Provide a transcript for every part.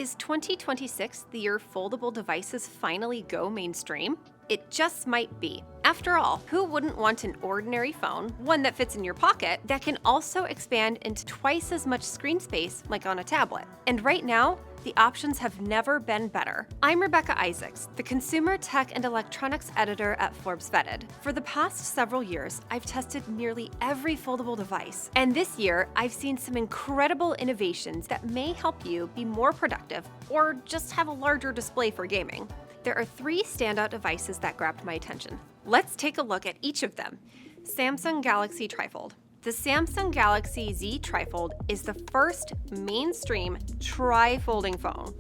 Is 2026 the year foldable devices finally go mainstream? It just might be. After all, who wouldn't want an ordinary phone, one that fits in your pocket, that can also expand into twice as much screen space like on a tablet? And right now, the options have never been better. I'm Rebecca Isaacs, the consumer tech and electronics editor at Forbes Vetted. For the past several years, I've tested nearly every foldable device. And this year, I've seen some incredible innovations that may help you be more productive or just have a larger display for gaming. There are 3 standout devices that grabbed my attention. Let's take a look at each of them. Samsung Galaxy Trifold. The Samsung Galaxy Z Trifold is the first mainstream tri-folding phone.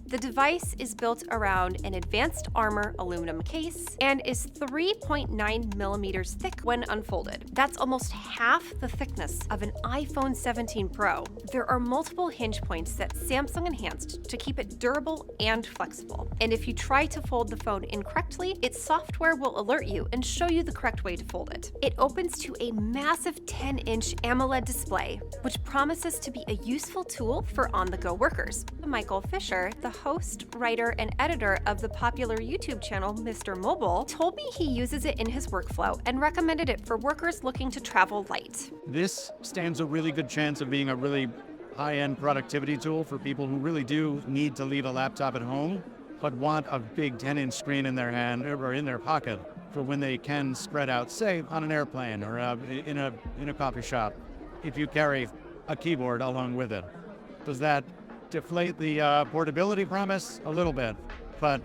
The device is built around an advanced armor aluminum case and is 3.9 millimeters thick when unfolded. That's almost half the thickness of an iPhone 17 Pro. There are multiple hinge points that Samsung enhanced to keep it durable and flexible. And if you try to fold the phone incorrectly, its software will alert you and show you the correct way to fold it. It opens to a massive 10-inch AMOLED display, which promises to be a useful tool for on-the-go workers. Michael Fisher, the host, writer, and editor of the popular YouTube channel Mr. Mobile, told me he uses it in his workflow and recommended it for workers looking to travel light. This stands a really good chance of being a really high-end productivity tool for people who really do need to leave a laptop at home, but want a big 10-inch screen in their hand or in their pocket for when they can spread out, say, on an airplane or in a coffee shop, if you carry a keyboard along with it. Does that deflate the portability promise? A little bit, but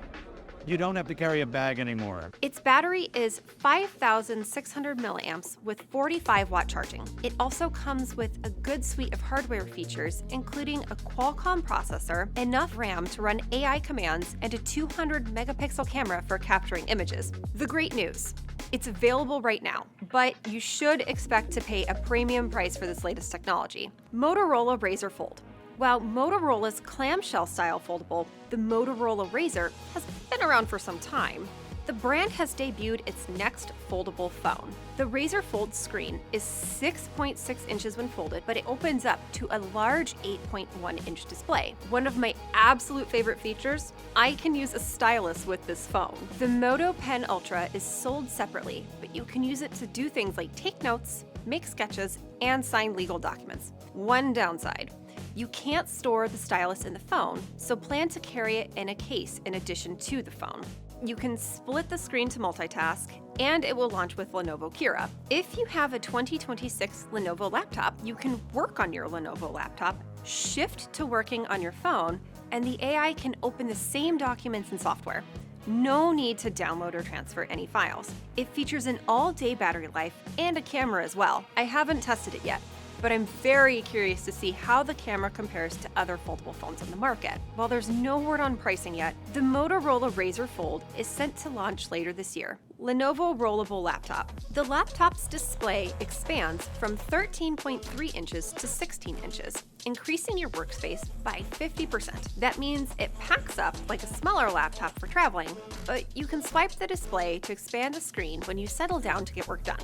you don't have to carry a bag anymore. Its battery is 5,600 milliamps with 45-watt charging. It also comes with a good suite of hardware features, including a Qualcomm processor, enough RAM to run AI commands, and a 200-megapixel camera for capturing images. The great news: it's available right now, but you should expect to pay a premium price for this latest technology. Motorola Razer Fold. While Motorola's clamshell-style foldable, the Motorola Razer, has been around for some time, the brand has debuted its next foldable phone. The Razer Fold screen is 6.6 inches when folded, but it opens up to a large 8.1-inch display. One of my absolute favorite features: I can use a stylus with this phone. The Moto Pen Ultra is sold separately, but you can use it to do things like take notes, make sketches, and sign legal documents. One downside: you can't store the stylus in the phone, so plan to carry it in a case in addition to the phone. You can split the screen to multitask, and it will launch with Lenovo Kira. If you have a 2026 Lenovo laptop, you can work on your Lenovo laptop, shift to working on your phone, and the AI can open the same documents and software. No need to download or transfer any files. It features an all-day battery life and a camera as well. I haven't tested it yet, but I'm very curious to see how the camera compares to other foldable phones on the market. While there's no word on pricing yet, the Motorola Razer Fold is set to launch later this year. Lenovo Rollable Laptop. The laptop's display expands from 13.3 inches to 16 inches, increasing your workspace by 50%. That means it packs up like a smaller laptop for traveling, but you can swipe the display to expand the screen when you settle down to get work done.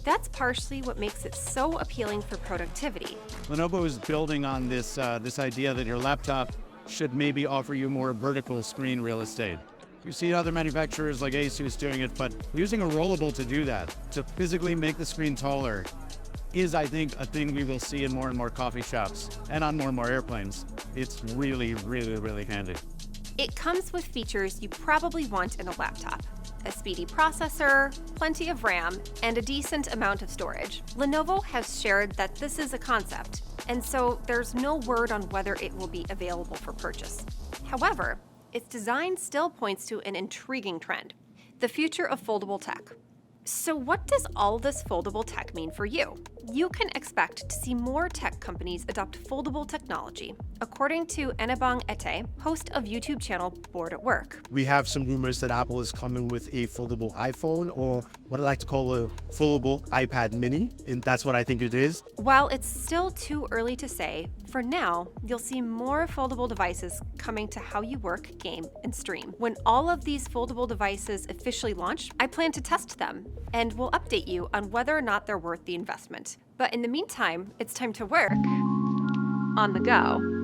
That's partially what makes it so appealing for productivity. Lenovo is building on this idea that your laptop should maybe offer you more vertical screen real estate. You see other manufacturers like Asus doing it, but using a rollable to do that, to physically make the screen taller, is, I think, a thing we will see in more and more coffee shops and on more and more airplanes. It's really, really, really handy. It comes with features you probably want in a laptop: a speedy processor, plenty of RAM, and a decent amount of storage. Lenovo has shared that this is a concept, and so there's no word on whether it will be available for purchase. However, its design still points to an intriguing trend: the future of foldable tech. So what does all this foldable tech mean for you? You can expect to see more tech companies adopt foldable technology, according to Enebong Ete, host of YouTube channel Bored at Work. We have some rumors that Apple is coming with a foldable iPhone, or what I like to call a foldable iPad mini, and that's what I think it is. While it's still too early to say, for now, you'll see more foldable devices coming to how you work, game, and stream. When all of these foldable devices officially launch, I plan to test them, and we'll update you on whether or not they're worth the investment. But in the meantime, it's time to work on the go.